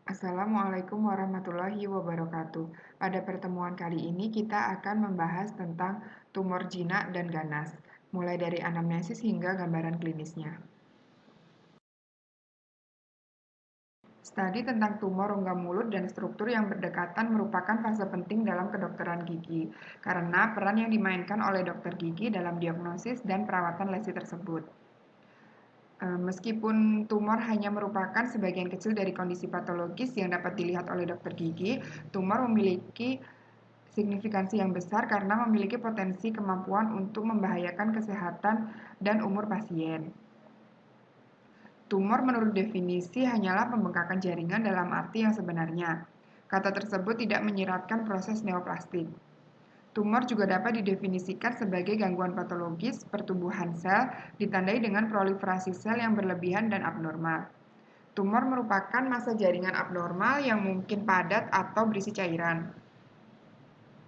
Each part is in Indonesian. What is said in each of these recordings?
Assalamualaikum warahmatullahi wabarakatuh. Pada pertemuan kali ini kita akan membahas tentang tumor jinak dan ganas, mulai dari anamnesis hingga gambaran klinisnya. Studi tentang tumor rongga mulut dan struktur yang berdekatan merupakan fase penting dalam kedokteran gigi, karena peran yang dimainkan oleh dokter gigi dalam diagnosis dan perawatan lesi tersebut. Meskipun tumor hanya merupakan sebagian kecil dari kondisi patologis yang dapat dilihat oleh dokter gigi, tumor memiliki signifikansi yang besar karena memiliki potensi kemampuan untuk membahayakan kesehatan dan umur pasien. Tumor menurut definisi hanyalah pembengkakan jaringan dalam arti yang sebenarnya. Kata tersebut tidak menyiratkan proses neoplastik. Tumor juga dapat didefinisikan sebagai gangguan patologis pertumbuhan sel ditandai dengan proliferasi sel yang berlebihan dan abnormal. Tumor merupakan massa jaringan abnormal yang mungkin padat atau berisi cairan.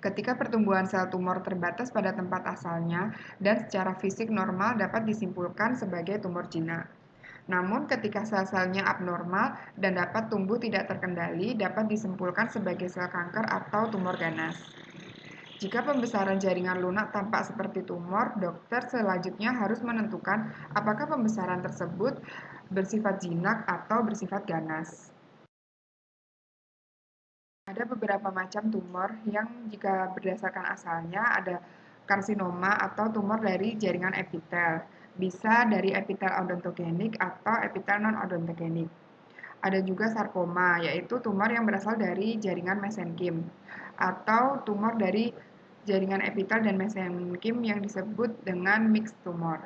Ketika pertumbuhan sel tumor terbatas pada tempat asalnya dan secara fisik normal dapat disimpulkan sebagai tumor jinak. Namun ketika sel-selnya abnormal dan dapat tumbuh tidak terkendali dapat disimpulkan sebagai sel kanker atau tumor ganas. Jika pembesaran jaringan lunak tampak seperti tumor, dokter selanjutnya harus menentukan apakah pembesaran tersebut bersifat jinak atau bersifat ganas. Ada beberapa macam tumor yang jika berdasarkan asalnya ada karsinoma atau tumor dari jaringan epitel, bisa dari epitel odontogenik atau epitel non-odontogenik. Ada juga sarkoma, yaitu tumor yang berasal dari jaringan mesenkim, atau tumor dari jaringan epitel dan mesenkim yang disebut dengan mixed tumor.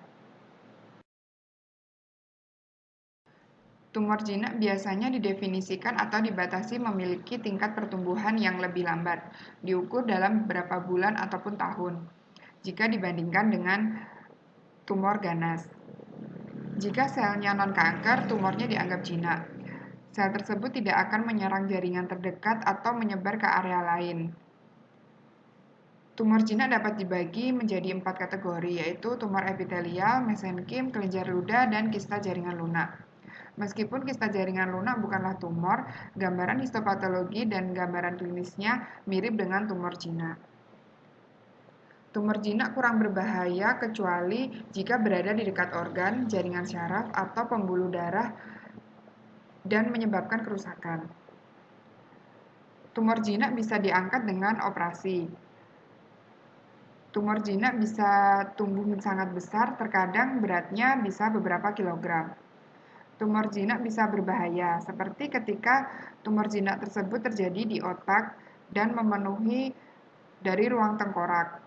Tumor jinak biasanya didefinisikan atau dibatasi memiliki tingkat pertumbuhan yang lebih lambat, diukur dalam beberapa bulan ataupun tahun, jika dibandingkan dengan tumor ganas. Jika selnya non-kanker, tumornya dianggap jinak. Sel tersebut tidak akan menyerang jaringan terdekat atau menyebar ke area lain. Tumor jinak dapat dibagi menjadi 4 kategori, yaitu tumor epitelial, mesenkim, kelenjar ludah, dan kista jaringan lunak. Meskipun kista jaringan lunak bukanlah tumor, gambaran histopatologi dan gambaran klinisnya mirip dengan tumor jinak. Tumor jinak kurang berbahaya kecuali jika berada di dekat organ, jaringan syaraf, atau pembuluh darah dan menyebabkan kerusakan. Tumor jinak bisa diangkat dengan operasi. Tumor jinak bisa tumbuh sangat besar, terkadang beratnya bisa beberapa kilogram. Tumor jinak bisa berbahaya, seperti ketika tumor jinak tersebut terjadi di otak dan memenuhi dari ruang tengkorak.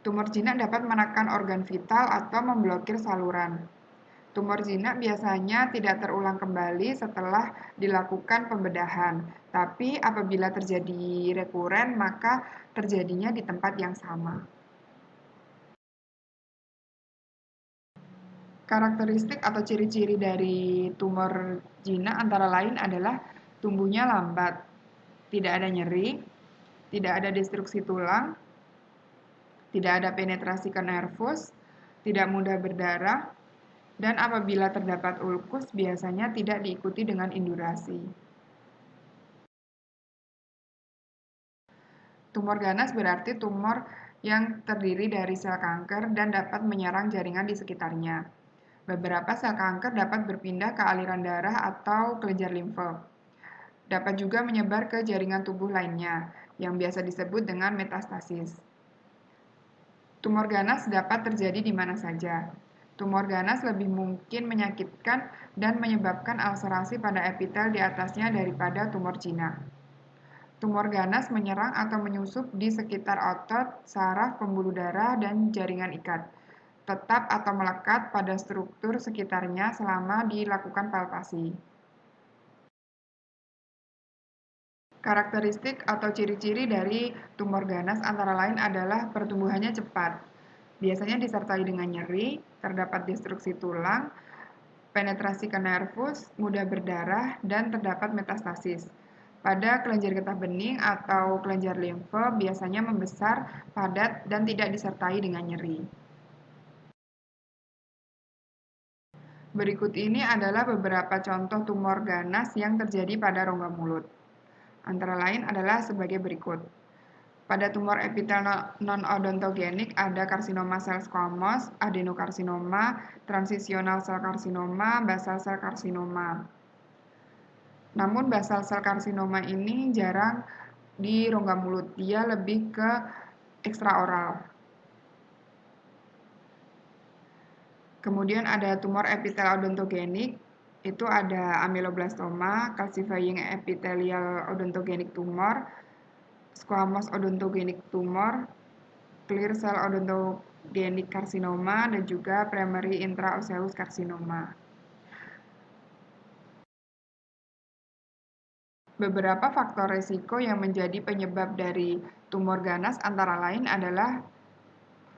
Tumor jinak dapat menekan organ vital atau memblokir saluran. Tumor jinak biasanya tidak terulang kembali setelah dilakukan pembedahan, tapi apabila terjadi rekuren, maka terjadinya di tempat yang sama. Karakteristik atau ciri-ciri dari tumor jinak antara lain adalah tumbuhnya lambat, tidak ada nyeri, tidak ada destruksi tulang, tidak ada penetrasi ke nervus, tidak mudah berdarah, dan apabila terdapat ulkus biasanya tidak diikuti dengan indurasi. Tumor ganas berarti tumor yang terdiri dari sel kanker dan dapat menyerang jaringan di sekitarnya. Beberapa sel kanker dapat berpindah ke aliran darah atau kelenjar limfe. Dapat juga menyebar ke jaringan tubuh lainnya, yang biasa disebut dengan metastasis. Tumor ganas dapat terjadi di mana saja. Tumor ganas lebih mungkin menyakitkan dan menyebabkan ulcerasi pada epitel di atasnya daripada tumor jinak. Tumor ganas menyerang atau menyusup di sekitar otot, saraf, pembuluh darah, dan jaringan ikat, tetap atau melekat pada struktur sekitarnya selama dilakukan palpasi. Karakteristik atau ciri-ciri dari tumor ganas antara lain adalah pertumbuhannya cepat, biasanya disertai dengan nyeri, terdapat destruksi tulang, penetrasi ke nervus, mudah berdarah, dan terdapat metastasis. Pada kelenjar getah bening atau kelenjar limfe biasanya membesar, padat, dan tidak disertai dengan nyeri. Berikut ini adalah beberapa contoh tumor ganas yang terjadi pada rongga mulut. Antara lain adalah sebagai berikut. Pada tumor epitel non-odontogenik ada karsinoma sel squamous, adenokarsinoma, transitional cell karsinoma, basal cell karsinoma. Namun basal cell karsinoma ini jarang di rongga mulut, dia lebih ke ekstraoral. Kemudian ada tumor epitel odontogenik, itu ada ameloblastoma, calcifying epithelial odontogenik tumor, squamous odontogenik tumor, clear cell odontogenik karsinoma, dan juga primary intraosseous karsinoma. Beberapa faktor risiko yang menjadi penyebab dari tumor ganas antara lain adalah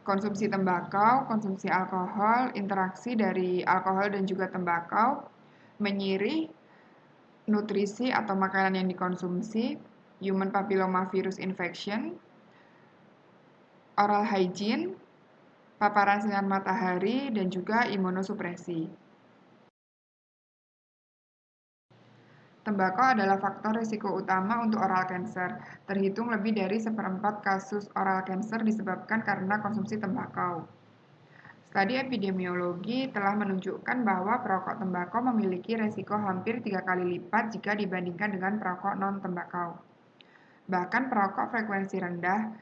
konsumsi tembakau, konsumsi alkohol, interaksi dari alkohol dan juga tembakau, menyirih, nutrisi atau makanan yang dikonsumsi, human papillomavirus infection, oral hygiene, paparan sinar matahari, dan juga imunosupresi. Tembakau adalah faktor risiko utama untuk oral cancer. Terhitung lebih dari 1/4 kasus oral cancer disebabkan karena konsumsi tembakau. Studi epidemiologi telah menunjukkan bahwa perokok tembakau memiliki risiko hampir 3 kali lipat jika dibandingkan dengan perokok non-tembakau. Bahkan perokok frekuensi rendah,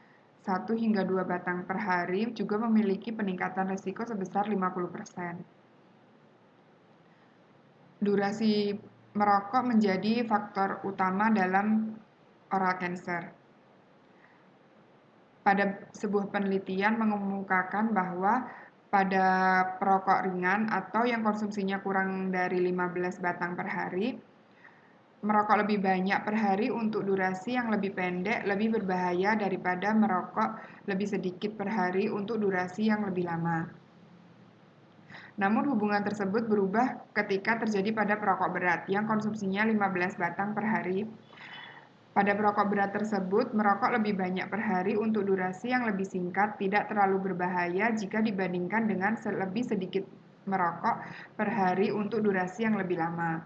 1 hingga 2 batang per hari, juga memiliki peningkatan risiko sebesar 50%. Durasi merokok menjadi faktor utama dalam oral cancer. Pada sebuah penelitian mengemukakan bahwa pada perokok ringan atau yang konsumsinya kurang dari 15 batang per hari, merokok lebih banyak per hari untuk durasi yang lebih pendek lebih berbahaya daripada merokok lebih sedikit per hari untuk durasi yang lebih lama. Namun hubungan tersebut berubah ketika terjadi pada perokok berat yang konsumsinya 15 batang per hari. Pada perokok berat tersebut, merokok lebih banyak per hari untuk durasi yang lebih singkat tidak terlalu berbahaya jika dibandingkan dengan lebih sedikit merokok per hari untuk durasi yang lebih lama.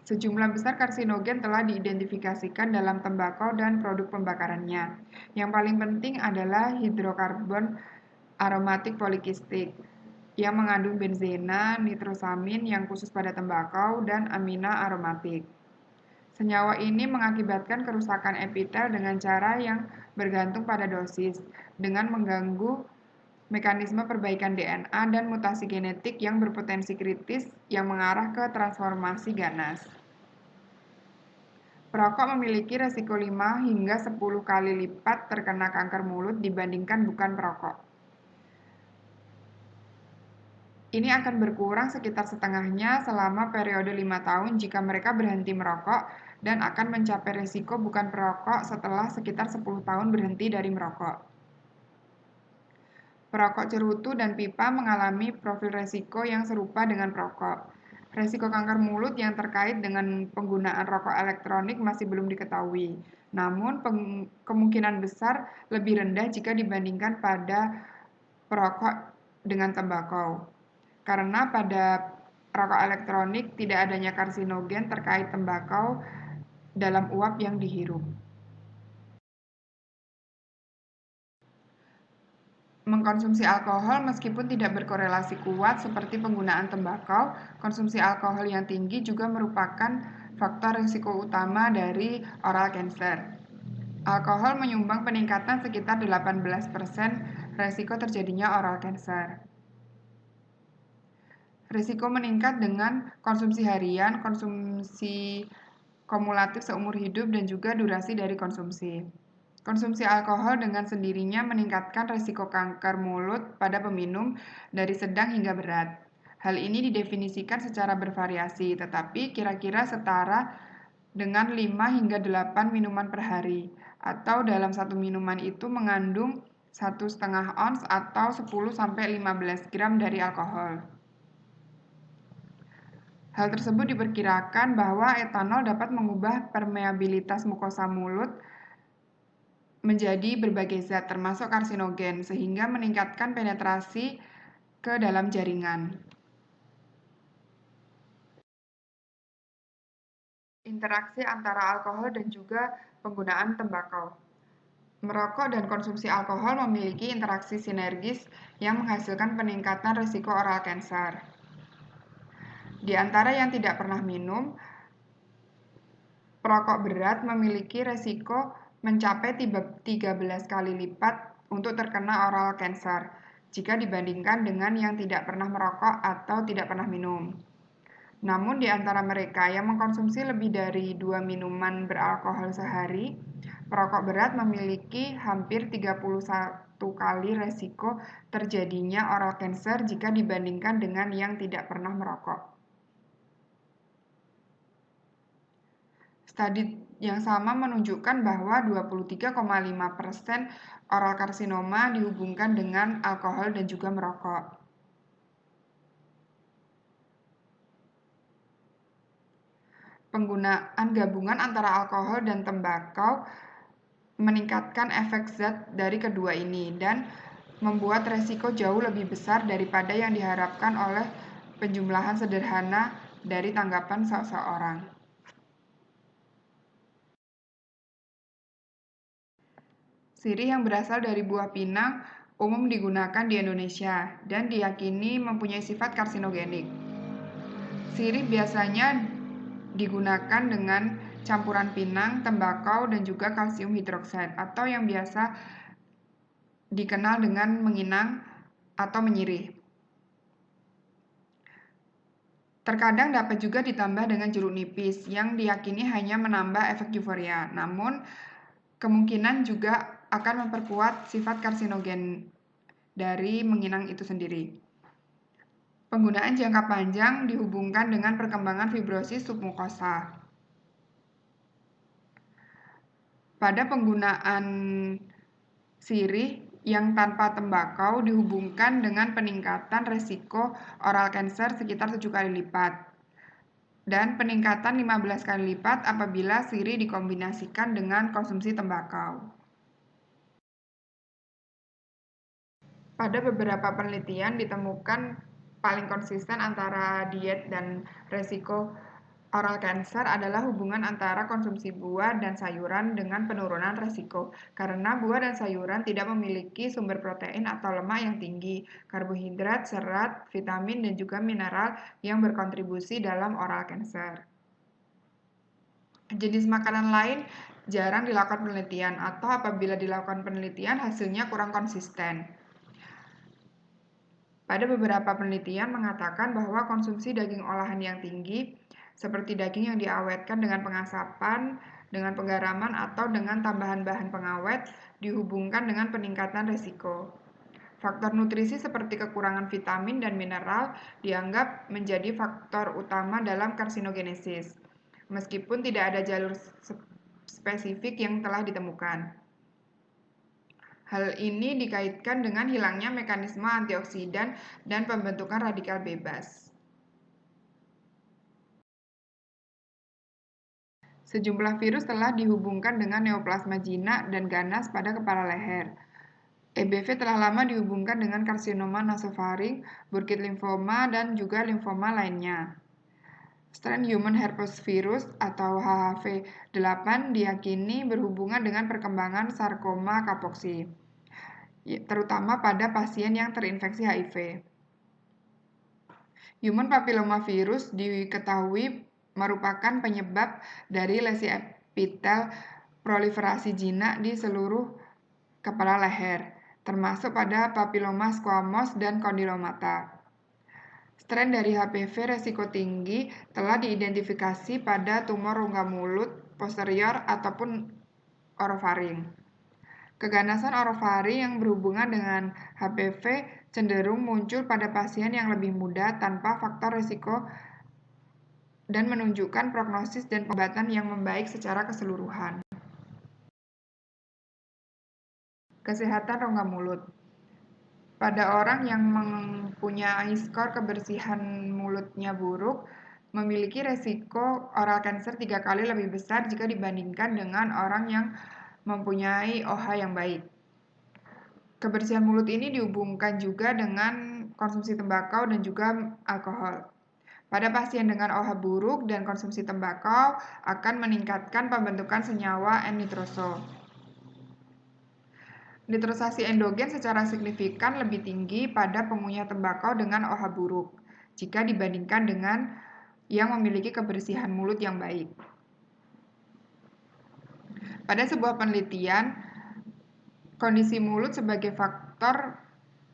Sejumlah besar karsinogen telah diidentifikasikan dalam tembakau dan produk pembakarannya. Yang paling penting adalah hidrokarbon aromatik polikistik yang mengandung benzena, nitrosamin yang khusus pada tembakau, dan amina aromatik. Senyawa ini mengakibatkan kerusakan epitel dengan cara yang bergantung pada dosis, dengan mengganggu mekanisme perbaikan DNA dan mutasi genetik yang berpotensi kritis yang mengarah ke transformasi ganas. Perokok memiliki resiko 5 hingga 10 kali lipat terkena kanker mulut dibandingkan bukan perokok. Ini akan berkurang sekitar setengahnya selama periode 5 tahun jika mereka berhenti merokok dan akan mencapai risiko bukan perokok setelah sekitar 10 tahun berhenti dari merokok. Perokok cerutu dan pipa mengalami profil risiko yang serupa dengan perokok. Risiko kanker mulut yang terkait dengan penggunaan rokok elektronik masih belum diketahui. Namun kemungkinan besar lebih rendah jika dibandingkan pada perokok dengan tembakau. Karena pada rokok elektronik tidak adanya karsinogen terkait tembakau dalam uap yang dihirup. Mengkonsumsi alkohol meskipun tidak berkorelasi kuat seperti penggunaan tembakau, konsumsi alkohol yang tinggi juga merupakan faktor risiko utama dari oral cancer. Alkohol menyumbang peningkatan sekitar 18% risiko terjadinya oral cancer. Risiko meningkat dengan konsumsi harian, konsumsi kumulatif seumur hidup, dan juga durasi dari konsumsi. Konsumsi alkohol dengan sendirinya meningkatkan risiko kanker mulut pada peminum dari sedang hingga berat. Hal ini didefinisikan secara bervariasi, tetapi kira-kira setara dengan 5 hingga 8 minuman per hari, atau dalam satu minuman itu mengandung 1,5 ons atau 10-15 gram dari alkohol. Hal tersebut diperkirakan bahwa etanol dapat mengubah permeabilitas mukosa mulut menjadi berbagai zat termasuk karsinogen sehingga meningkatkan penetrasi ke dalam jaringan. Interaksi antara alkohol dan juga penggunaan tembakau. Merokok dan konsumsi alkohol memiliki interaksi sinergis yang menghasilkan peningkatan risiko oral cancer. Di antara yang tidak pernah minum, perokok berat memiliki risiko mencapai 13 kali lipat untuk terkena oral cancer jika dibandingkan dengan yang tidak pernah merokok atau tidak pernah minum. Namun di antara mereka yang mengkonsumsi lebih dari 2 minuman beralkohol sehari, perokok berat memiliki hampir 31 kali resiko terjadinya oral cancer jika dibandingkan dengan yang tidak pernah merokok. Studi yang sama menunjukkan bahwa 23,5% oral karsinoma dihubungkan dengan alkohol dan juga merokok. Penggunaan gabungan antara alkohol dan tembakau meningkatkan efek zat dari kedua ini dan membuat resiko jauh lebih besar daripada yang diharapkan oleh penjumlahan sederhana dari tanggapan seseorang. Sirih yang berasal dari buah pinang umum digunakan di Indonesia dan diyakini mempunyai sifat karsinogenik. Sirih biasanya digunakan dengan campuran pinang, tembakau, dan juga kalsium hidroksida atau yang biasa dikenal dengan menginang atau menyirih. Terkadang dapat juga ditambah dengan jeruk nipis yang diyakini hanya menambah efek euforia, namun kemungkinan juga akan memperkuat sifat karsinogen dari menginang itu sendiri. Penggunaan jangka panjang dihubungkan dengan perkembangan fibrosis submukosa. Pada penggunaan sirih yang tanpa tembakau dihubungkan dengan peningkatan resiko oral cancer sekitar 7 kali lipat dan peningkatan 15 kali lipat apabila sirih dikombinasikan dengan konsumsi tembakau. Pada beberapa penelitian ditemukan paling konsisten antara diet dan resiko oral cancer adalah hubungan antara konsumsi buah dan sayuran dengan penurunan resiko, karena buah dan sayuran tidak memiliki sumber protein atau lemak yang tinggi, karbohidrat, serat, vitamin, dan juga mineral yang berkontribusi dalam oral cancer. Jenis makanan lain jarang dilakukan penelitian, atau apabila dilakukan penelitian hasilnya kurang konsisten. Pada beberapa penelitian mengatakan bahwa konsumsi daging olahan yang tinggi, seperti daging yang diawetkan dengan pengasapan, dengan penggaraman, atau dengan tambahan bahan pengawet, dihubungkan dengan peningkatan resiko. Faktor nutrisi seperti kekurangan vitamin dan mineral dianggap menjadi faktor utama dalam karsinogenesis, meskipun tidak ada jalur spesifik yang telah ditemukan. Hal ini dikaitkan dengan hilangnya mekanisme antioksidan dan pembentukan radikal bebas. Sejumlah virus telah dihubungkan dengan neoplasma jinak dan ganas pada kepala leher. EBV telah lama dihubungkan dengan karsinoma nasofaring, Burkitt limfoma, dan juga limfoma lainnya. Strain Human Herpes Virus atau HHV8 diyakini berhubungan dengan perkembangan sarkoma kapoksi, terutama pada pasien yang terinfeksi HIV. Human papillomavirus diketahui merupakan penyebab dari lesi epitel proliferasi jinak di seluruh kepala leher, termasuk pada papilloma squamous dan kondilomata. Strain dari HPV resiko tinggi telah diidentifikasi pada tumor rongga mulut posterior ataupun orofaring. Keganasan orofaring yang berhubungan dengan HPV cenderung muncul pada pasien yang lebih muda tanpa faktor risiko dan menunjukkan prognosis dan pengobatan yang membaik secara keseluruhan. Kesehatan rongga mulut. Pada orang yang mempunyai skor kebersihan mulutnya buruk, memiliki resiko oral cancer 3 kali lebih besar jika dibandingkan dengan orang yang mempunyai OH yang baik. Kebersihan mulut ini dihubungkan juga dengan konsumsi tembakau dan juga alkohol. Pada pasien dengan OH buruk dan konsumsi tembakau akan meningkatkan pembentukan senyawa N-nitroso. Nitrosasi endogen secara signifikan lebih tinggi pada pengunyah tembakau dengan OH buruk jika dibandingkan dengan yang memiliki kebersihan mulut yang baik. Pada sebuah penelitian, kondisi mulut sebagai faktor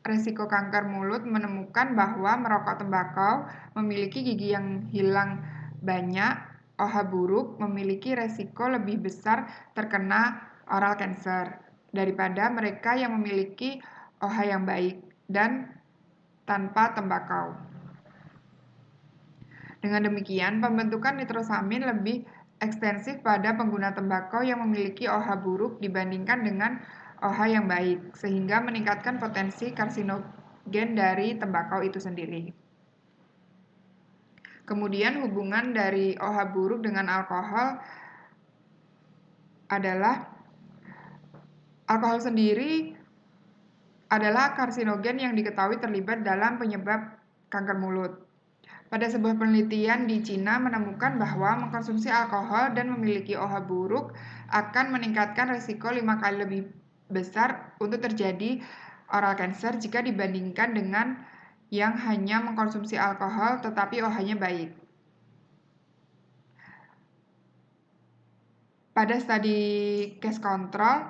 resiko kanker mulut menemukan bahwa merokok tembakau memiliki gigi yang hilang banyak, OH buruk memiliki resiko lebih besar terkena oral cancer daripada mereka yang memiliki OH yang baik dan tanpa tembakau. Dengan demikian, pembentukan nitrosamin lebih ekstensif pada pengguna tembakau yang memiliki OH buruk dibandingkan dengan OH yang baik, sehingga meningkatkan potensi karsinogen dari tembakau itu sendiri. Kemudian hubungan dari OH buruk dengan alkohol adalah alkohol sendiri adalah karsinogen yang diketahui terlibat dalam penyebab kanker mulut. Pada sebuah penelitian di Cina menemukan bahwa mengkonsumsi alkohol dan memiliki OH buruk akan meningkatkan risiko 5 kali lebih besar untuk terjadi oral cancer jika dibandingkan dengan yang hanya mengkonsumsi alkohol tetapi OH-nya baik. Pada studi case control,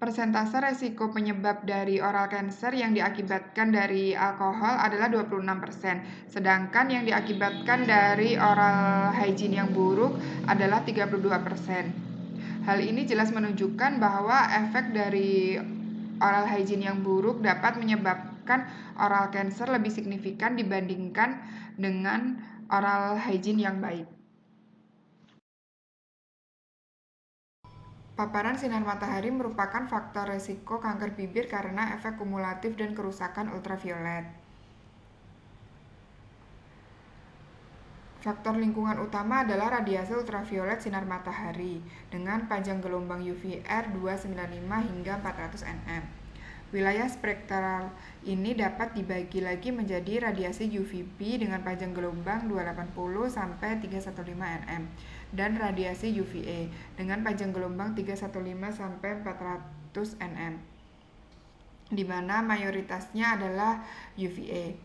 persentase resiko penyebab dari oral cancer yang diakibatkan dari alkohol adalah 26%, sedangkan yang diakibatkan dari oral hygiene yang buruk adalah 32%. Hal ini jelas menunjukkan bahwa efek dari oral hygiene yang buruk dapat menyebabkan oral cancer lebih signifikan dibandingkan dengan oral hygiene yang baik. Paparan sinar matahari merupakan faktor resiko kanker bibir karena efek kumulatif dan kerusakan ultraviolet. Faktor lingkungan utama adalah radiasi ultraviolet sinar matahari dengan panjang gelombang UVR 295 hingga 400 nm. Wilayah spektral ini dapat dibagi lagi menjadi radiasi UVB dengan panjang gelombang 280 sampai 315 nm dan radiasi UVA dengan panjang gelombang 315 sampai 400 nm, di mana mayoritasnya adalah UVA.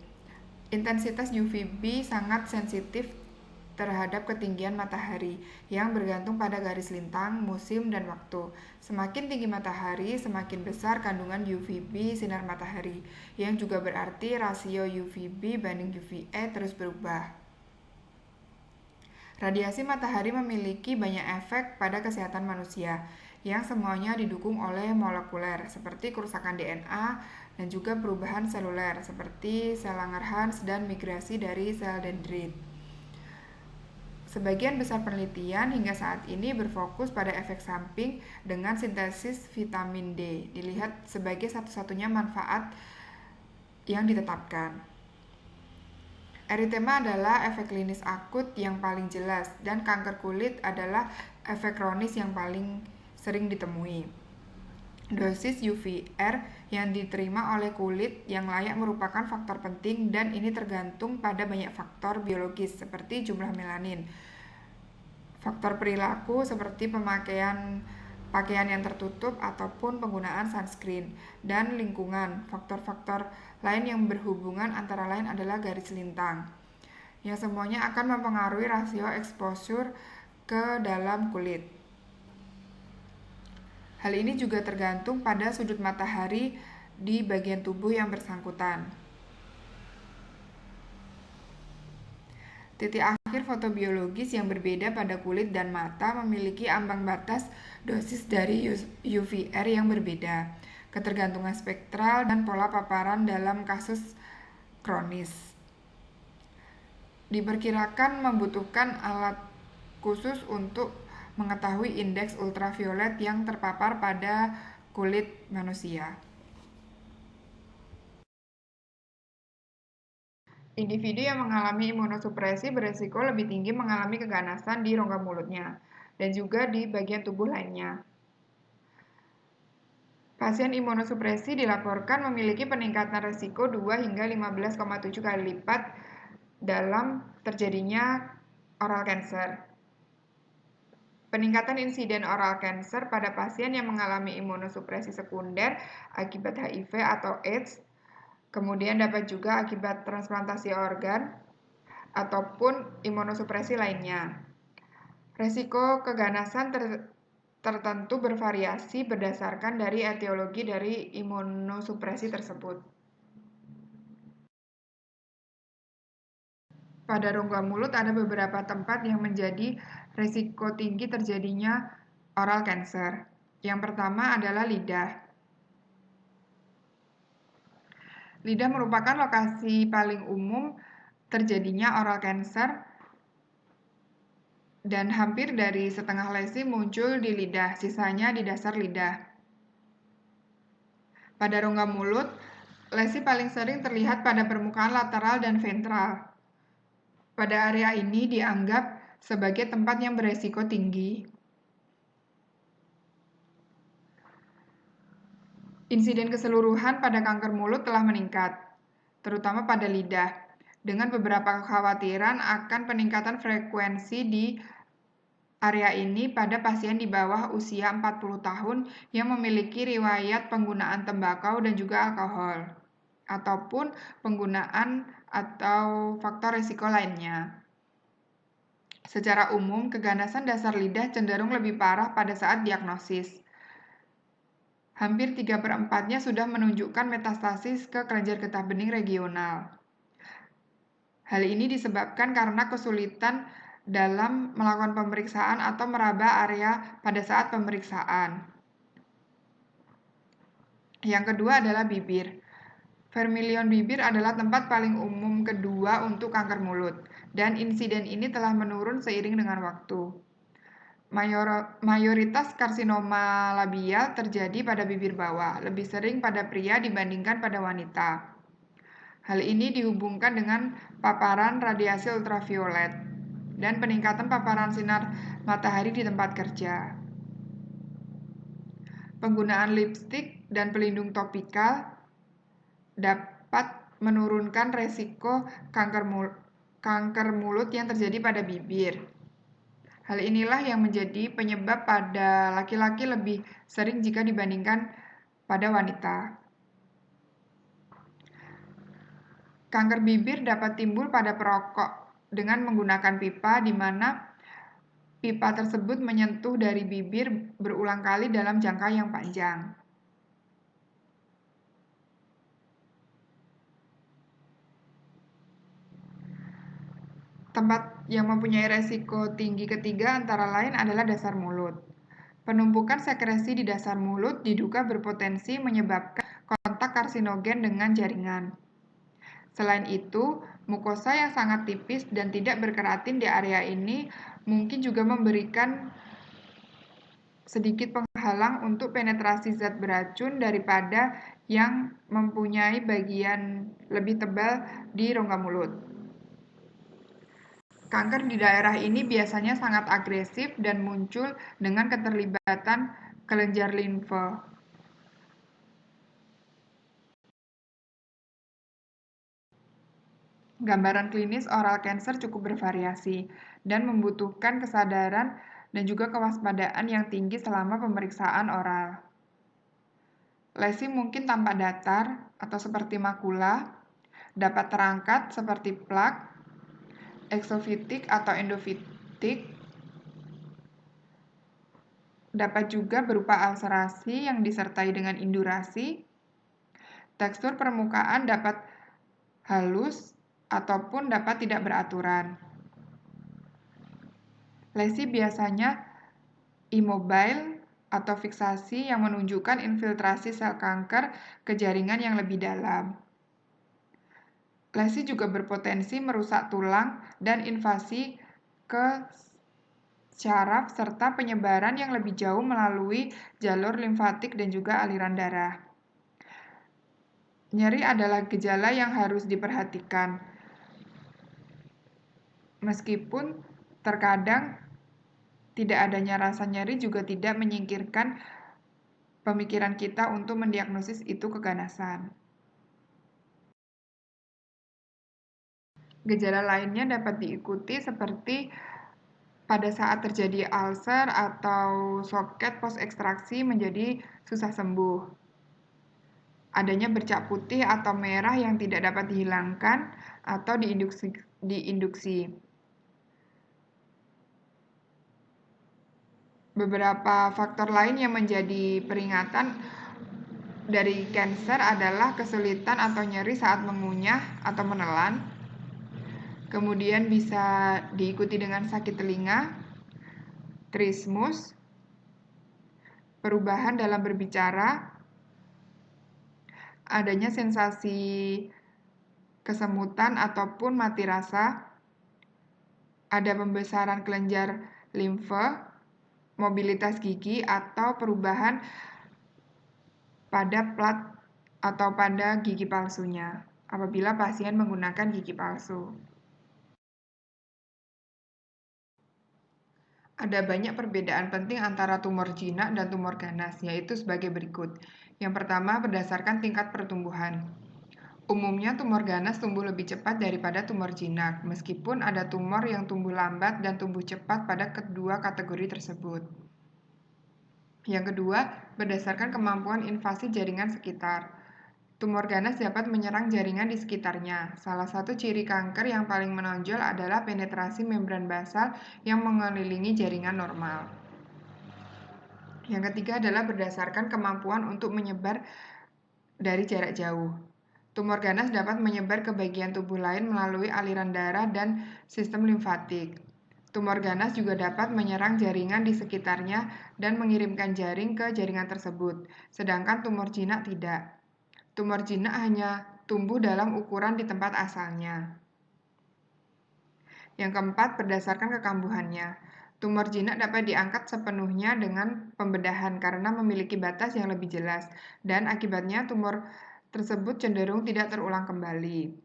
Intensitas UVB sangat sensitif terhadap ketinggian matahari yang bergantung pada garis lintang, musim, dan waktu. Semakin tinggi matahari, semakin besar kandungan UVB sinar matahari, yang juga berarti rasio UVB banding UVA terus berubah. Radiasi matahari memiliki banyak efek pada kesehatan manusia, yang semuanya didukung oleh molekuler, seperti kerusakan DNA, dan juga perubahan seluler, seperti sel Langerhans dan migrasi dari sel dendrit. Sebagian besar penelitian hingga saat ini berfokus pada efek samping dengan sintesis vitamin D, dilihat sebagai satu-satunya manfaat yang ditetapkan. Eritema adalah efek klinis akut yang paling jelas, dan kanker kulit adalah efek kronis yang paling sering ditemui. Dosis UVR yang diterima oleh kulit yang layak merupakan faktor penting, dan ini tergantung pada banyak faktor biologis seperti jumlah melanin, faktor perilaku seperti pemakaian pakaian yang tertutup ataupun penggunaan sunscreen, dan lingkungan. Faktor-faktor lain yang berhubungan antara lain adalah garis lintang, yang semuanya akan mempengaruhi rasio exposure ke dalam kulit. Hal ini juga tergantung pada sudut matahari di bagian tubuh yang bersangkutan. Titik akhir fotobiologis yang berbeda pada kulit dan mata memiliki ambang batas dosis dari UVR yang berbeda, ketergantungan spektral, dan pola paparan dalam kasus kronis. Diperkirakan membutuhkan alat khusus untuk mengetahui indeks ultraviolet yang terpapar pada kulit manusia. Individu yang mengalami imunosupresi beresiko lebih tinggi mengalami keganasan di rongga mulutnya dan juga di bagian tubuh lainnya. Pasien imunosupresi dilaporkan memiliki peningkatan risiko 2 hingga 15,7 kali lipat dalam terjadinya oral cancer. Peningkatan insiden oral cancer pada pasien yang mengalami imunosupresi sekunder akibat HIV atau AIDS, kemudian dapat juga akibat transplantasi organ ataupun imunosupresi lainnya. Risiko keganasan tertentu bervariasi berdasarkan dari etiologi dari imunosupresi tersebut. Pada rongga mulut ada beberapa tempat yang menjadi risiko tinggi terjadinya oral cancer. Yang pertama adalah lidah. Lidah merupakan lokasi paling umum terjadinya oral cancer dan hampir dari setengah lesi muncul di lidah, sisanya di dasar lidah. Pada rongga mulut, lesi paling sering terlihat pada permukaan lateral dan ventral. Pada area ini dianggap sebagai tempat yang beresiko tinggi. Insiden keseluruhan pada kanker mulut telah meningkat, terutama pada lidah, dengan beberapa kekhawatiran akan peningkatan frekuensi di area ini pada pasien di bawah usia 40 tahun yang memiliki riwayat penggunaan tembakau dan juga alkohol, ataupun penggunaan atau faktor risiko lainnya. Secara umum, keganasan dasar lidah cenderung lebih parah pada saat diagnosis. Hampir 3/4-nya sudah menunjukkan metastasis ke kelenjar getah bening regional. Hal ini disebabkan karena kesulitan dalam melakukan pemeriksaan atau meraba area pada saat pemeriksaan. Yang kedua adalah bibir. Vermilion bibir adalah tempat paling umum kedua untuk kanker mulut, dan insiden ini telah menurun seiring dengan waktu. Mayoritas karsinoma labial terjadi pada bibir bawah, lebih sering pada pria dibandingkan pada wanita. Hal ini dihubungkan dengan paparan radiasi ultraviolet dan peningkatan paparan sinar matahari di tempat kerja. Penggunaan lipstik dan pelindung topikal dapat menurunkan resiko kanker mulut yang terjadi pada bibir. Hal inilah yang menjadi penyebab pada laki-laki lebih sering jika dibandingkan pada wanita. Kanker bibir dapat timbul pada perokok dengan menggunakan pipa di mana pipa tersebut menyentuh dari bibir berulang kali dalam jangka yang panjang. Tempat yang mempunyai resiko tinggi ketiga antara lain adalah dasar mulut. Penumpukan sekresi di dasar mulut diduga berpotensi menyebabkan kontak karsinogen dengan jaringan. Selain itu, mukosa yang sangat tipis dan tidak berkeratin di area ini mungkin juga memberikan sedikit penghalang untuk penetrasi zat beracun daripada yang mempunyai bagian lebih tebal di rongga mulut. Kanker di daerah ini biasanya sangat agresif dan muncul dengan keterlibatan kelenjar limfe. Gambaran klinis oral cancer cukup bervariasi dan membutuhkan kesadaran dan juga kewaspadaan yang tinggi selama pemeriksaan oral. Lesi mungkin tampak datar atau seperti makula, dapat terangkat seperti plak, eksofitik atau endofitik, dapat juga berupa ulcerasi yang disertai dengan indurasi. Tekstur permukaan dapat halus ataupun dapat tidak beraturan. Lesi biasanya immobile atau fiksasi yang menunjukkan infiltrasi sel kanker ke jaringan yang lebih dalam. Lesi juga berpotensi merusak tulang dan invasi ke syaraf serta penyebaran yang lebih jauh melalui jalur limfatik dan juga aliran darah. Nyeri adalah gejala yang harus diperhatikan. Meskipun terkadang tidak adanya rasa nyeri juga tidak menyingkirkan pemikiran kita untuk mendiagnosis itu keganasan. Gejala lainnya dapat diikuti seperti pada saat terjadi ulcer atau soket post-ekstraksi menjadi susah sembuh. Adanya bercak putih atau merah yang tidak dapat dihilangkan atau diinduksi. Beberapa faktor lain yang menjadi peringatan dari kanker adalah kesulitan atau nyeri saat mengunyah atau menelan. Kemudian bisa diikuti dengan sakit telinga, trismus, perubahan dalam berbicara, adanya sensasi kesemutan ataupun mati rasa, ada pembesaran kelenjar limfe, mobilitas gigi, atau perubahan pada plat atau pada gigi palsunya apabila pasien menggunakan gigi palsu. Ada banyak perbedaan penting antara tumor jinak dan tumor ganas, yaitu sebagai berikut. Yang pertama, berdasarkan tingkat pertumbuhan. Umumnya tumor ganas tumbuh lebih cepat daripada tumor jinak, meskipun ada tumor yang tumbuh lambat dan tumbuh cepat pada kedua kategori tersebut. Yang kedua, berdasarkan kemampuan invasi jaringan sekitar. Tumor ganas dapat menyerang jaringan di sekitarnya. Salah satu ciri kanker yang paling menonjol adalah penetrasi membran basal yang mengelilingi jaringan normal. Yang ketiga adalah berdasarkan kemampuan untuk menyebar dari jarak jauh. Tumor ganas dapat menyebar ke bagian tubuh lain melalui aliran darah dan sistem limfatik. Tumor ganas juga dapat menyerang jaringan di sekitarnya dan mengirimkan jaring ke jaringan tersebut, sedangkan tumor jinak tidak. Tumor jinak hanya tumbuh dalam ukuran di tempat asalnya. Yang keempat, berdasarkan kekambuhannya. Tumor jinak dapat diangkat sepenuhnya dengan pembedahan karena memiliki batas yang lebih jelas, dan akibatnya tumor tersebut cenderung tidak terulang kembali.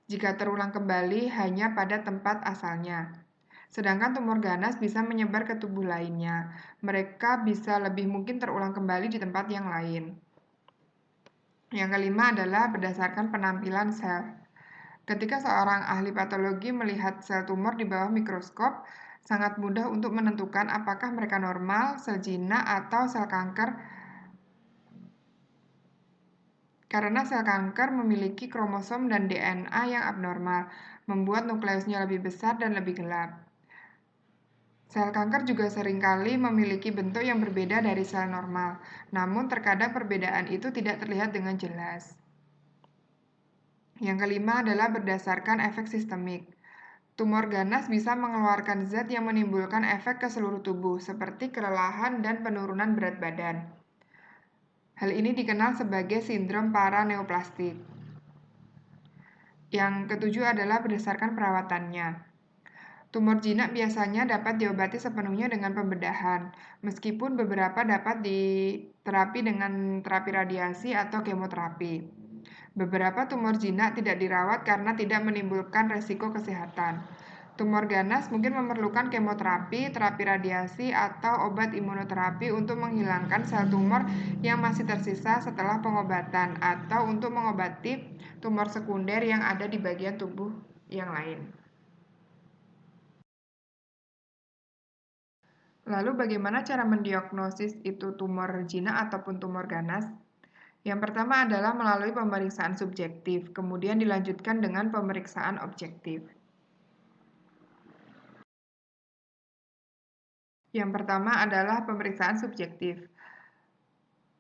Jika terulang kembali hanya pada tempat asalnya. Sedangkan tumor ganas bisa menyebar ke tubuh lainnya. Mereka bisa lebih mungkin terulang kembali di tempat yang lain. Yang kelima adalah berdasarkan penampilan sel. Ketika seorang ahli patologi melihat sel tumor di bawah mikroskop, sangat mudah untuk menentukan apakah mereka normal, sel jinak, atau sel kanker. Karena sel kanker memiliki kromosom dan DNA yang abnormal, membuat nukleusnya lebih besar dan lebih gelap. Sel kanker juga seringkali memiliki bentuk yang berbeda dari sel normal, namun terkadang perbedaan itu tidak terlihat dengan jelas. Yang kelima adalah berdasarkan efek sistemik. Tumor ganas bisa mengeluarkan zat yang menimbulkan efek ke seluruh tubuh, seperti kelelahan dan penurunan berat badan. Hal ini dikenal sebagai sindrom paraneoplastik. Yang ketujuh adalah berdasarkan perawatannya. Tumor jinak biasanya dapat diobati sepenuhnya dengan pembedahan, meskipun beberapa dapat diterapi dengan terapi radiasi atau kemoterapi. Beberapa tumor jinak tidak dirawat karena tidak menimbulkan resiko kesehatan. Tumor ganas mungkin memerlukan kemoterapi, terapi radiasi, atau obat imunoterapi untuk menghilangkan sel tumor yang masih tersisa setelah pengobatan, atau untuk mengobati tumor sekunder yang ada di bagian tubuh yang lain. Lalu bagaimana cara mendiagnosis itu tumor jinak ataupun tumor ganas? Yang pertama adalah melalui pemeriksaan subjektif, kemudian dilanjutkan dengan pemeriksaan objektif. Yang pertama adalah pemeriksaan subjektif.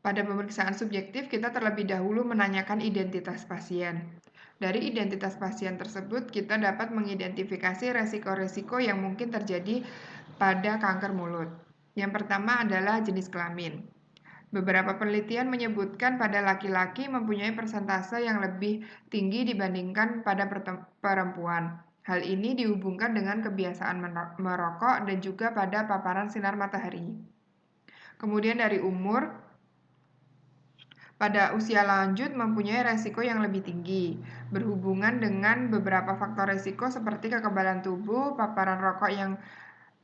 Pada pemeriksaan subjektif, kita terlebih dahulu menanyakan identitas pasien. Dari identitas pasien tersebut, kita dapat mengidentifikasi resiko-resiko yang mungkin terjadi pada kanker mulut. Yang pertama adalah jenis kelamin. Beberapa penelitian menyebutkan pada laki-laki mempunyai persentase yang lebih tinggi dibandingkan pada perempuan. Hal ini dihubungkan dengan kebiasaan merokok dan juga pada paparan sinar matahari. Kemudian dari umur, pada usia lanjut mempunyai resiko yang lebih tinggi, berhubungan dengan beberapa faktor resiko seperti kekebalan tubuh, paparan rokok yang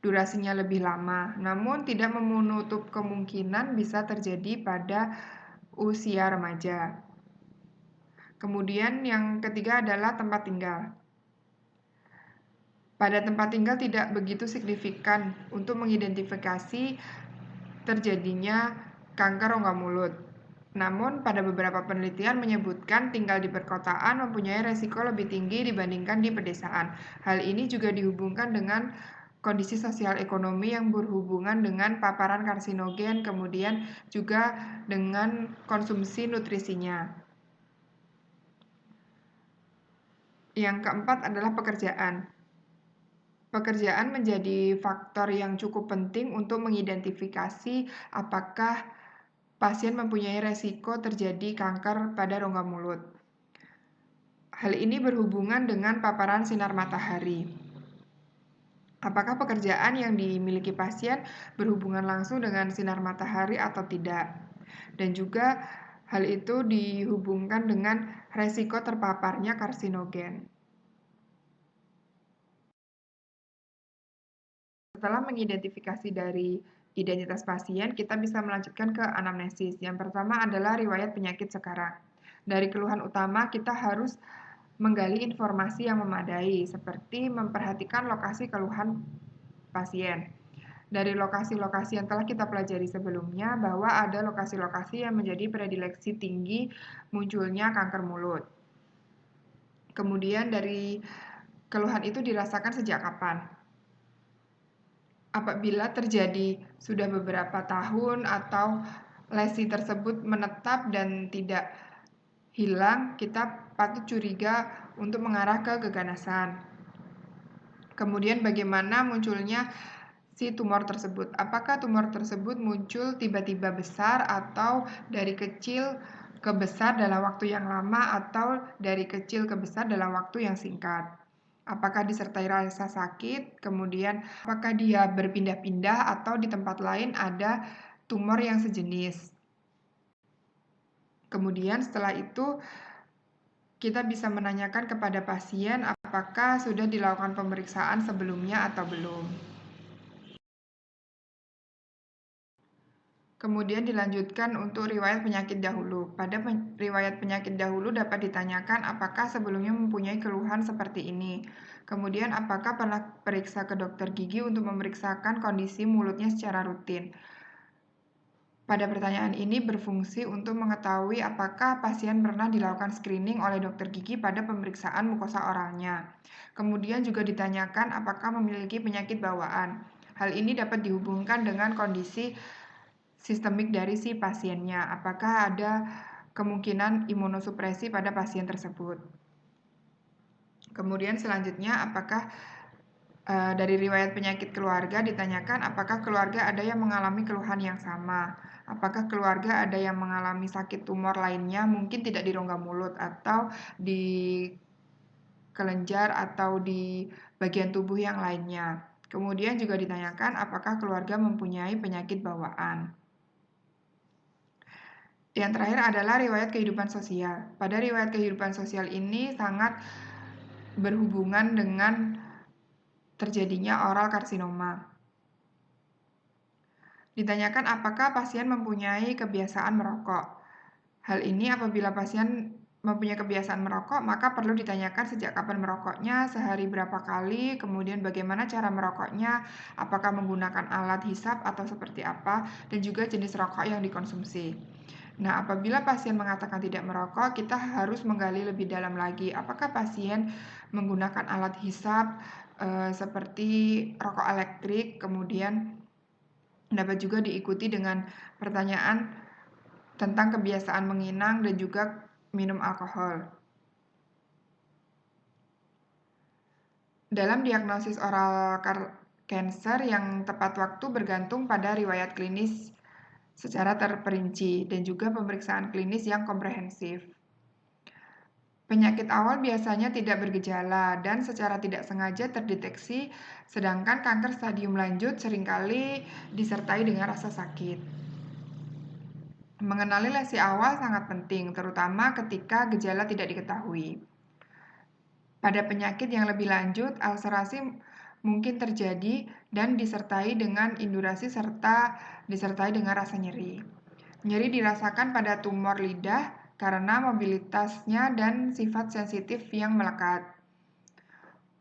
durasinya lebih lama, namun tidak menutup kemungkinan bisa terjadi pada usia remaja. Kemudian yang ketiga adalah tempat tinggal. Pada tempat tinggal tidak begitu signifikan untuk mengidentifikasi terjadinya kanker rongga mulut. Namun, pada beberapa penelitian menyebutkan tinggal di perkotaan mempunyai resiko lebih tinggi dibandingkan di pedesaan. Hal ini juga dihubungkan dengan kondisi sosial ekonomi yang berhubungan dengan paparan karsinogen, kemudian juga dengan konsumsi nutrisinya. Yang keempat adalah pekerjaan. Pekerjaan menjadi faktor yang cukup penting untuk mengidentifikasi apakah pasien mempunyai resiko terjadi kanker pada rongga mulut. Hal ini berhubungan dengan paparan sinar matahari. Apakah pekerjaan yang dimiliki pasien berhubungan langsung dengan sinar matahari atau tidak? Dan juga hal itu dihubungkan dengan resiko terpaparnya karsinogen. Setelah mengidentifikasi dari identitas pasien, kita bisa melanjutkan ke anamnesis. Yang pertama adalah riwayat penyakit sekarang. Dari keluhan utama, kita harus menggali informasi yang memadai, seperti memperhatikan lokasi keluhan pasien. Dari lokasi-lokasi yang telah kita pelajari sebelumnya, bahwa ada lokasi-lokasi yang menjadi predileksi tinggi munculnya kanker mulut. Kemudian dari keluhan itu dirasakan sejak kapan? Apabila terjadi sudah beberapa tahun atau lesi tersebut menetap dan tidak hilang, kita patut curiga untuk mengarah ke keganasan. Kemudian bagaimana munculnya si tumor tersebut? Apakah tumor tersebut muncul tiba-tiba besar atau dari kecil ke besar dalam waktu yang lama atau dari kecil ke besar dalam waktu yang singkat? Apakah disertai rasa sakit, kemudian apakah dia berpindah-pindah atau di tempat lain ada tumor yang sejenis. Kemudian setelah itu kita bisa menanyakan kepada pasien apakah sudah dilakukan pemeriksaan sebelumnya atau belum. Kemudian dilanjutkan untuk riwayat penyakit dahulu. Pada riwayat penyakit dahulu dapat ditanyakan apakah sebelumnya mempunyai keluhan seperti ini. Kemudian apakah pernah periksa ke dokter gigi untuk memeriksakan kondisi mulutnya secara rutin. Pada pertanyaan ini berfungsi untuk mengetahui apakah pasien pernah dilakukan screening oleh dokter gigi pada pemeriksaan mukosa oralnya. Kemudian juga ditanyakan apakah memiliki penyakit bawaan. Hal ini dapat dihubungkan dengan kondisi sistemik dari si pasiennya. Apakah ada kemungkinan imunosupresi pada pasien tersebut. Kemudian selanjutnya apakah dari riwayat penyakit keluarga ditanyakan apakah keluarga ada yang mengalami keluhan yang sama. Apakah keluarga ada yang mengalami sakit tumor lainnya, mungkin tidak di rongga mulut atau di kelenjar atau di bagian tubuh yang lainnya. Kemudian juga ditanyakan apakah keluarga mempunyai penyakit bawaan. Yang terakhir adalah riwayat kehidupan sosial. Pada riwayat kehidupan sosial ini sangat berhubungan dengan terjadinya oral karsinoma. Ditanyakan apakah pasien mempunyai kebiasaan merokok. Hal ini apabila pasien mempunyai kebiasaan merokok, maka perlu ditanyakan sejak kapan merokoknya, sehari berapa kali, kemudian bagaimana cara merokoknya, apakah menggunakan alat hisap atau seperti apa, dan juga jenis rokok yang dikonsumsi. Nah, apabila pasien mengatakan tidak merokok, kita harus menggali lebih dalam lagi. Apakah pasien menggunakan alat hisap seperti rokok elektrik, kemudian dapat juga diikuti dengan pertanyaan tentang kebiasaan menginang dan juga minum alkohol. Dalam diagnosis oral cancer yang tepat waktu bergantung pada riwayat klinis secara terperinci dan juga pemeriksaan klinis yang komprehensif. Penyakit awal biasanya tidak bergejala dan secara tidak sengaja terdeteksi, sedangkan kanker stadium lanjut seringkali disertai dengan rasa sakit. Mengenali lesi awal sangat penting, terutama ketika gejala tidak diketahui. Pada penyakit yang lebih lanjut, ulcerasi mungkin terjadi dan disertai dengan indurasi serta disertai dengan rasa nyeri. Nyeri dirasakan pada tumor lidah karena mobilitasnya dan sifat sensitif yang melekat.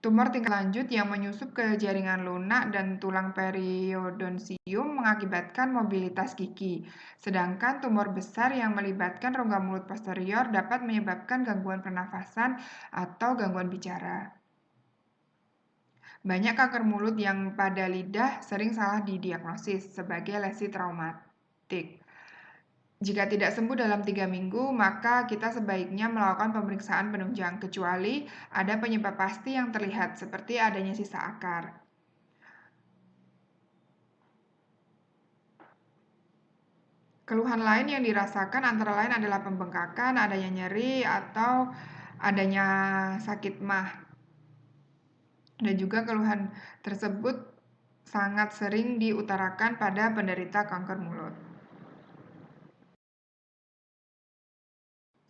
Tumor tingkat lanjut yang menyusup ke jaringan lunak dan tulang periodontium mengakibatkan mobilitas gigi. Sedangkan tumor besar yang melibatkan rongga mulut posterior dapat menyebabkan gangguan pernafasan atau gangguan bicara. Banyak kanker mulut yang pada lidah sering salah didiagnosis sebagai lesi traumatik. Jika tidak sembuh dalam 3 minggu, maka kita sebaiknya melakukan pemeriksaan penunjang, kecuali ada penyebab pasti yang terlihat, seperti adanya sisa akar. Keluhan lain yang dirasakan antara lain adalah pembengkakan, adanya nyeri, atau adanya sakit mah. Dan juga keluhan tersebut sangat sering diutarakan pada penderita kanker mulut.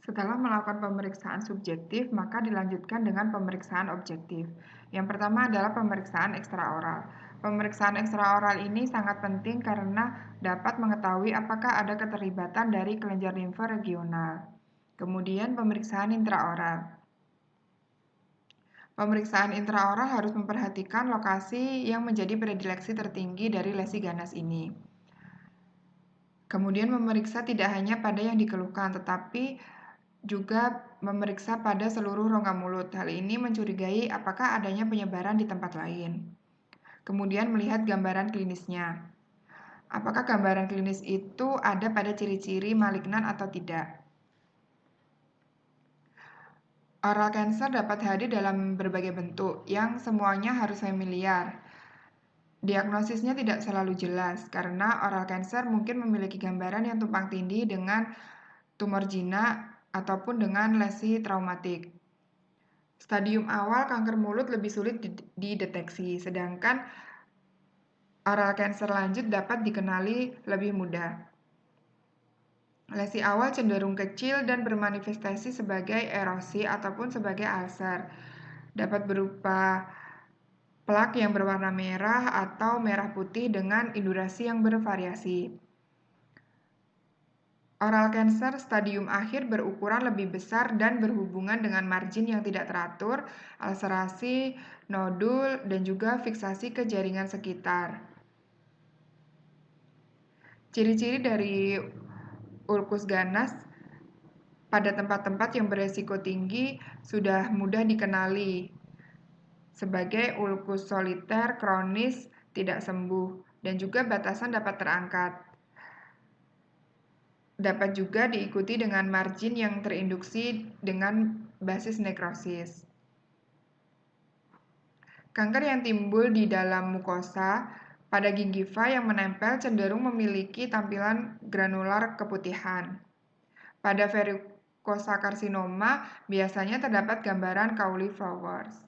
Setelah melakukan pemeriksaan subjektif, maka dilanjutkan dengan pemeriksaan objektif. Yang pertama adalah pemeriksaan ekstraoral. Pemeriksaan ekstraoral ini sangat penting karena dapat mengetahui apakah ada keterlibatan dari kelenjar limfa regional. Kemudian pemeriksaan intraoral. Pemeriksaan intraoral harus memperhatikan lokasi yang menjadi predileksi tertinggi dari lesi ganas ini. Kemudian memeriksa tidak hanya pada yang dikeluhkan, tetapi juga memeriksa pada seluruh rongga mulut. Hal ini mencurigai apakah adanya penyebaran di tempat lain. Kemudian melihat gambaran klinisnya. Apakah gambaran klinis itu ada pada ciri-ciri malignan atau tidak? Oral cancer dapat hadir dalam berbagai bentuk yang semuanya harus familiar. Diagnosisnya tidak selalu jelas karena oral cancer mungkin memiliki gambaran yang tumpang tindih dengan tumor jinak ataupun dengan lesi traumatik. Stadium awal kanker mulut lebih sulit dideteksi, sedangkan oral cancer lanjut dapat dikenali lebih mudah. Lesi awal cenderung kecil dan bermanifestasi sebagai erosi ataupun sebagai ulcer. Dapat berupa plak yang berwarna merah atau merah putih dengan indurasi yang bervariasi. Oral cancer stadium akhir berukuran lebih besar dan berhubungan dengan margin yang tidak teratur, ulcerasi, nodul, dan juga fiksasi ke jaringan sekitar. Ciri-ciri dari ulkus ganas pada tempat-tempat yang beresiko tinggi sudah mudah dikenali sebagai ulkus soliter, kronis, tidak sembuh, dan juga batasan dapat terangkat. Dapat juga diikuti dengan margin yang terinduksi dengan basis nekrosis. Kanker yang timbul di dalam mukosa pada gingiva yang menempel cenderung memiliki tampilan granular keputihan. Pada varikosakarsinoma biasanya terdapat gambaran cauliflowers.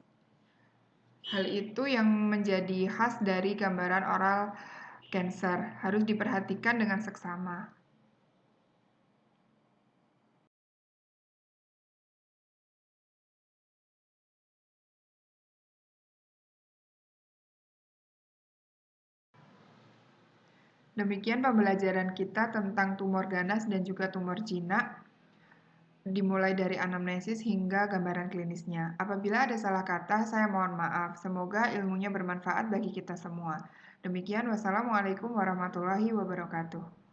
Hal itu yang menjadi khas dari gambaran oral cancer, harus diperhatikan dengan seksama. Demikian pembelajaran kita tentang tumor ganas dan juga tumor jinak, dimulai dari anamnesis hingga gambaran klinisnya. Apabila ada salah kata, saya mohon maaf. Semoga ilmunya bermanfaat bagi kita semua. Demikian, wassalamualaikum warahmatullahi wabarakatuh.